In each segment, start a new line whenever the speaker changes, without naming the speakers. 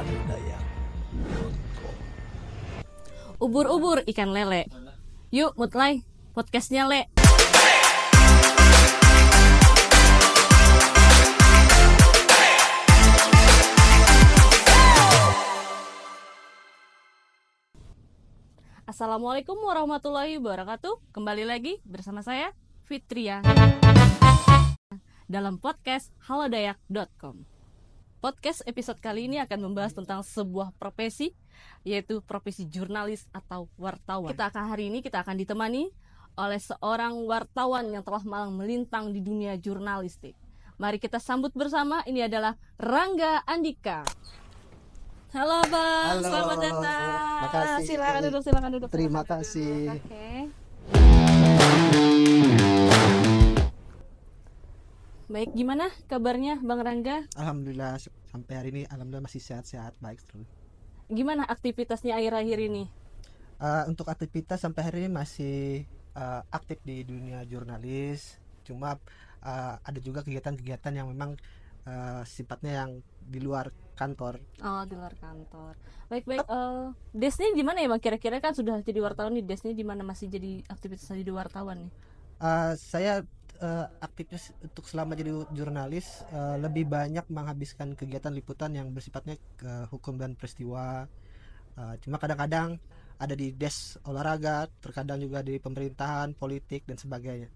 halodayak.com.
Ubur-ubur ikan lele. Yuk mulai podcastnya Le. Assalamualaikum warahmatullahi wabarakatuh. Kembali lagi bersama saya Fitria dalam podcast halodayak.com. Podcast episode kali ini akan membahas tentang sebuah profesi, yaitu profesi jurnalis atau wartawan. Hari ini kita akan ditemani oleh seorang wartawan yang telah malang melintang di dunia jurnalistik. Mari kita sambut bersama, ini adalah Rangga Andika. Halo Bang,
Halo,
selamat datang.
makasih.
Silakan duduk.
Terima kasih.
Oke. Baik, gimana kabarnya Bang Rangga?
Alhamdulillah sampai hari ini alhamdulillah masih sehat-sehat, baik terus.
Gimana aktivitasnya akhir-akhir ini?
Untuk aktivitas sampai hari ini masih aktif di dunia jurnalis. Cuma ada juga kegiatan-kegiatan yang memang sifatnya yang di luar kantor.
Oh, di luar kantor. Baik. Desnya di mana ya Bang? Kira-kira kan sudah jadi wartawan nih. Desnya di mana masih jadi aktivitas jadi wartawan nih?
Saya aktifnya untuk selama jadi jurnalis lebih banyak menghabiskan kegiatan liputan yang bersifatnya ke hukum dan peristiwa. Cuma kadang-kadang ada di desk olahraga, terkadang juga di pemerintahan, politik dan sebagainya.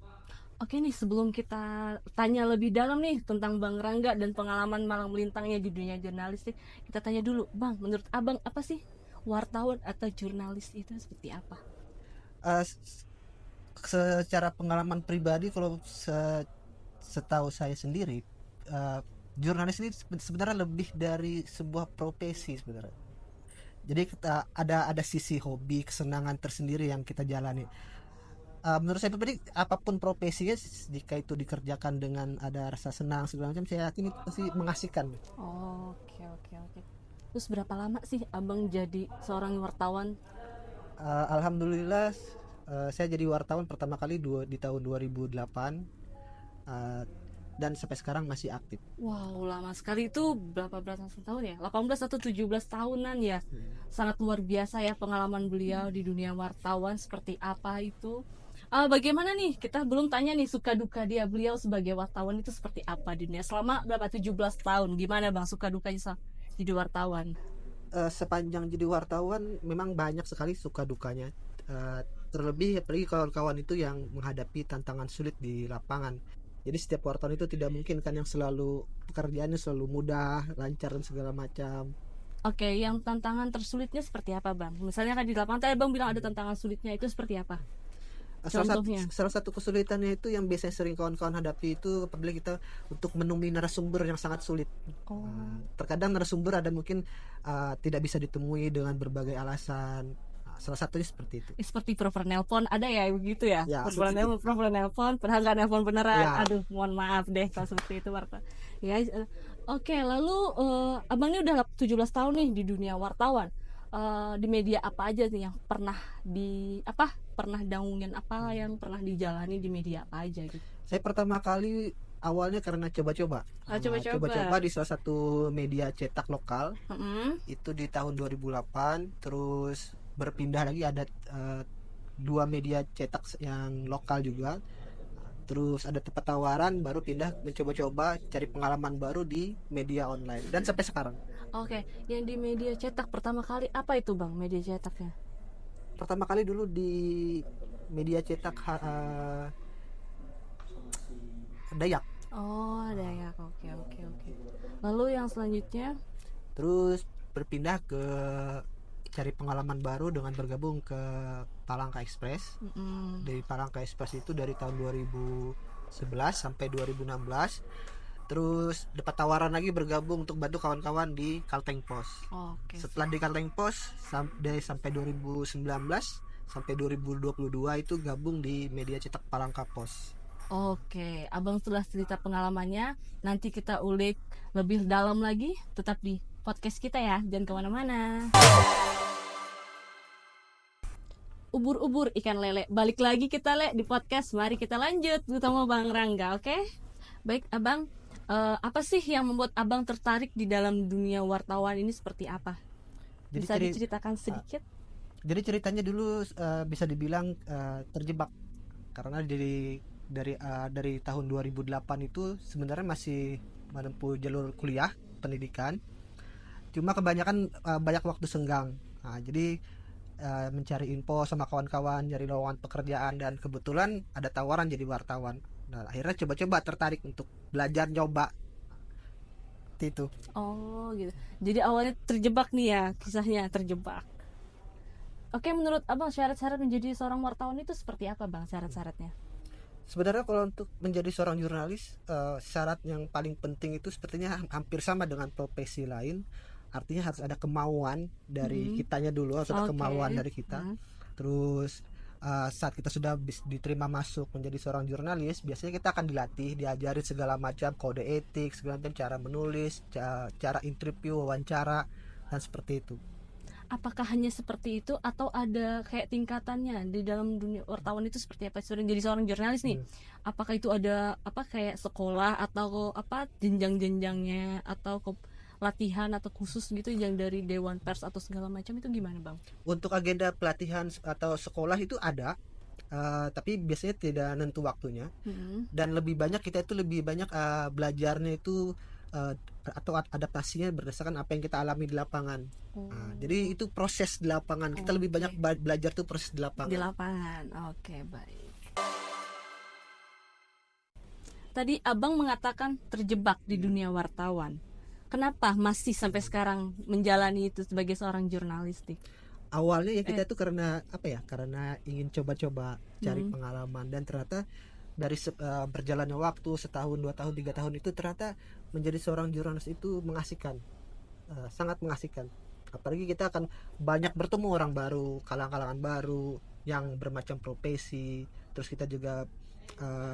Oke nih, sebelum kita tanya lebih dalam nih tentang Bang Rangga dan pengalaman malang melintangnya di dunia jurnalistik, kita tanya dulu, Bang, menurut Abang apa sih wartawan atau jurnalis itu seperti apa?
Secara pengalaman pribadi, kalau setahu saya sendiri, jurnalis ini sebenarnya lebih dari sebuah profesi sebenarnya. Jadi kita ada sisi hobi, kesenangan tersendiri yang kita jalani. Menurut saya pribadi, apapun profesinya, jika itu dikerjakan dengan ada rasa senang segala macam, saya yakin itu pasti mengasihkan.
Oke. Terus berapa lama sih Abang jadi seorang wartawan?
Alhamdulillah, saya jadi wartawan pertama kali di tahun 2008, dan sampai sekarang masih aktif.
Wow, lama sekali. Itu berapa belas tahun ya? 18 atau 17 tahunan ya? Sangat luar biasa ya pengalaman beliau di dunia wartawan, seperti apa itu. Bagaimana nih, kita belum tanya nih suka duka beliau sebagai wartawan itu seperti apa di dunia selama berapa 17 tahun. Gimana Bang suka dukanya jadi wartawan?
Sepanjang jadi wartawan memang banyak sekali suka dukanya, terlebih apalagi kawan-kawan itu yang menghadapi tantangan sulit di lapangan. Jadi setiap wartawan itu tidak mungkin kan yang selalu pekerjaannya selalu mudah, lancar dan segala macam.
Oke, yang tantangan tersulitnya seperti apa Bang? Misalnya kan di lapangan tadi Bang bilang ada tantangan sulitnya, itu seperti apa? Contohnya?
Salah satu kesulitannya itu yang biasanya sering kawan-kawan hadapi itu apabila kita untuk menemui narasumber yang sangat sulit. Terkadang narasumber ada mungkin tidak bisa ditemui dengan berbagai alasan. Salah satunya seperti itu.
Seperti proper nelpon ada ya begitu ya?
Ya,
proper nelpon, padahal nggak nelpon beneran.
Ya.
Aduh, mohon maaf deh kalau seperti itu wartawan. Ya, oke, lalu Abang ini udah 17 tahun nih di dunia wartawan. Di media apa aja nih yang pernah daungin, apa yang pernah dijalani di media apa aja gitu?
Saya pertama kali awalnya karena coba-coba di salah satu media cetak lokal. Itu di tahun 2008. Terus berpindah lagi ada 2 media cetak yang lokal juga. Terus ada tempat tawaran, baru pindah mencoba-coba cari pengalaman baru di media online dan sampai sekarang.
Oke, yang di media cetak pertama kali apa itu Bang, media cetaknya?
Pertama kali dulu di media cetak Dayak.
Oh, Dayak. Oke. Lalu yang selanjutnya?
Terus berpindah ke cari pengalaman baru dengan bergabung ke Palangka Express. Dari Palangka Express itu dari tahun 2011 sampai 2016. Terus dapat tawaran lagi bergabung untuk bantu kawan-kawan di Kalteng Pos. Setelah di Kalteng Pos sampai 2019 sampai 2022 itu gabung di media cetak Palangka Pos.
Oke, Abang setelah cerita pengalamannya, nanti kita ulik lebih dalam lagi, tetap di podcast kita ya, jangan kemana-mana. Ubur-ubur ikan lele, balik lagi kita di podcast. Mari kita lanjut bersama Bang Rangga, oke? Baik Abang, Apa sih yang membuat abang tertarik di dalam dunia wartawan ini, seperti apa?
Jadi
Bisa diceritakan sedikit?
jadi ceritanya dulu bisa dibilang terjebak karena dari tahun 2008 itu sebenarnya masih menempuh jalur kuliah pendidikan, cuma kebanyakan banyak waktu senggang. Nah, jadi mencari info sama kawan-kawan, nyari lowongan pekerjaan, dan kebetulan ada tawaran jadi wartawan. Nah, akhirnya coba-coba tertarik untuk belajar nyoba itu.
Oh gitu. Jadi awalnya terjebak nih ya, kisahnya terjebak. Oke, menurut abang syarat-syarat menjadi seorang wartawan itu seperti apa bang, syarat-syaratnya?
Sebenarnya kalau untuk menjadi seorang jurnalis, syarat yang paling penting itu sepertinya hampir sama dengan profesi lain. Artinya harus ada kemauan dari kitanya dulu, harus ada kemauan dari kita. Terus saat kita sudah diterima masuk menjadi seorang jurnalis, biasanya kita akan dilatih, diajarin segala macam kode etik, segala macam cara menulis, cara interview, wawancara, dan seperti itu.
Apakah hanya seperti itu atau ada kayak tingkatannya di dalam dunia wartawan itu, seperti apa jadi seorang jurnalis nih? Apakah itu ada apa kayak sekolah atau apa jenjang-jenjangnya atau latihan atau khusus gitu yang dari Dewan Pers atau segala macam, itu gimana bang?
Untuk agenda pelatihan atau sekolah itu ada, tapi biasanya tidak nentu waktunya. Dan lebih banyak kita itu lebih banyak belajarnya itu atau adaptasinya berdasarkan apa yang kita alami di lapangan. Jadi itu proses di lapangan. Kita lebih banyak belajar tuh proses di lapangan.
Di lapangan. Oke, baik. Tadi abang mengatakan terjebak di dunia wartawan. Kenapa masih sampai sekarang menjalani itu sebagai seorang jurnalistik?
Awalnya ya kita itu karena apa ya? Karena ingin coba-coba cari pengalaman, dan ternyata dari berjalannya waktu 1 tahun, 2 tahun, 3 tahun itu ternyata menjadi seorang jurnalis itu mengasihkan, sangat mengasihkan. Apalagi kita akan banyak bertemu orang baru, kalangan-kalangan baru yang bermacam profesi. Terus kita juga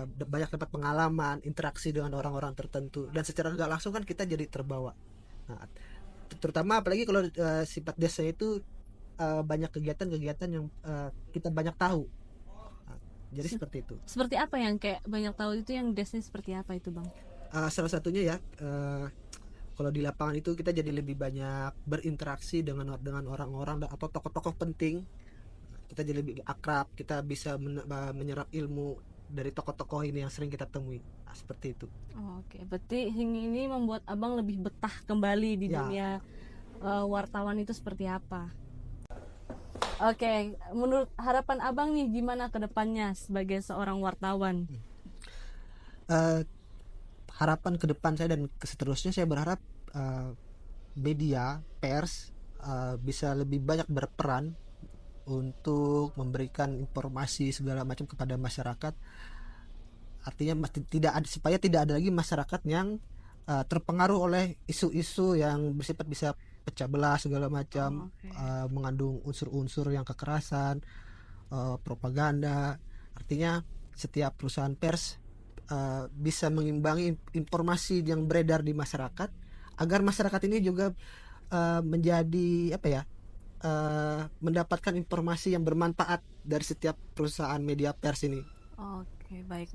banyak dapat pengalaman, interaksi dengan orang-orang tertentu, dan secara nggak langsung kan kita jadi terbawa. Nah, terutama apalagi kalau sifat desa itu banyak kegiatan-kegiatan yang kita banyak tahu. Jadi seperti itu.
Seperti apa yang kayak banyak tahu itu, yang desnya seperti apa itu bang?
Salah satunya ya, kalau di lapangan itu kita jadi lebih banyak berinteraksi dengan orang-orang atau tokoh-tokoh penting. Kita jadi lebih akrab, kita bisa menyerap ilmu dari tokoh-tokoh ini yang sering kita temui. Seperti itu.
Oke, berarti ini membuat abang lebih betah kembali di dunia wartawan itu seperti apa? Oke, menurut harapan abang nih gimana ke depannya sebagai seorang wartawan?
Harapan ke depan saya dan seterusnya, saya berharap media, pers bisa lebih banyak berperan untuk memberikan informasi segala macam kepada masyarakat. Artinya supaya tidak ada lagi masyarakat yang terpengaruh oleh isu-isu yang bersifat bisa pecah belah segala macam, mengandung unsur-unsur yang kekerasan, propaganda. Artinya setiap perusahaan pers bisa mengimbangi informasi yang beredar di masyarakat, agar masyarakat ini juga menjadi apa ya, mendapatkan informasi yang bermanfaat dari setiap perusahaan media pers ini.
Oke, baik.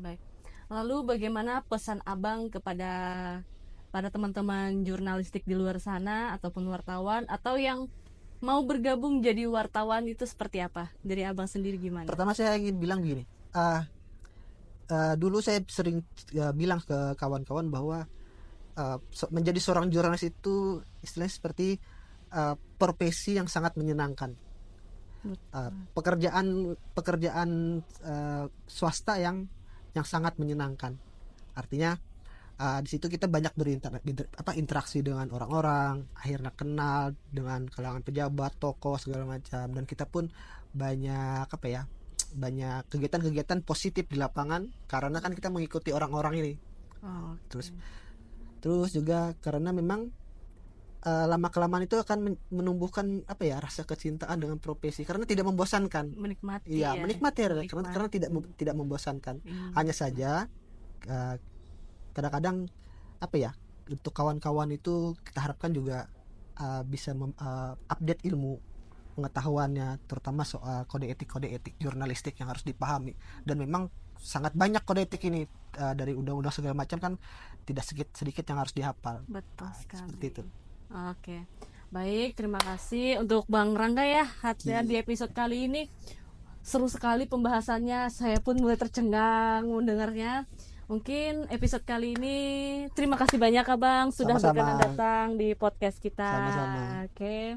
Lalu bagaimana pesan abang kepada teman-teman jurnalistik di luar sana ataupun wartawan, atau yang mau bergabung jadi wartawan itu seperti apa? Dari abang sendiri gimana?
Pertama saya ingin bilang begini, dulu saya sering bilang ke kawan-kawan bahwa menjadi seorang jurnalis itu istilahnya seperti profesi yang sangat menyenangkan. Pekerjaan swasta yang sangat menyenangkan. Artinya di situ kita banyak interaksi dengan orang-orang, akhirnya kenal dengan kalangan pejabat, tokoh segala macam, dan kita pun banyak banyak kegiatan-kegiatan positif di lapangan karena kan kita mengikuti orang-orang ini. Terus juga karena memang lama kelamaan itu akan menumbuhkan rasa kecintaan dengan profesi, karena tidak membosankan.
Menikmati
Karena tidak membosankan. Hanya saja kadang-kadang untuk kawan-kawan itu kita harapkan juga bisa update ilmu pengetahuannya, terutama soal kode etik jurnalistik yang harus dipahami. Dan memang sangat banyak kode etik ini, dari undang-undang segala macam kan tidak sedikit yang harus dihafal.
Betul sekali.
Seperti itu.
Oke. Baik, terima kasih untuk Bang Rangga ya. Hadir di episode kali ini. Seru sekali pembahasannya. Saya pun mulai tercengang mendengarnya. Mungkin episode kali ini terima kasih banyak Abang sudah
Sama-sama.
berkenan datang di podcast kita.
Sama-sama.
Oke.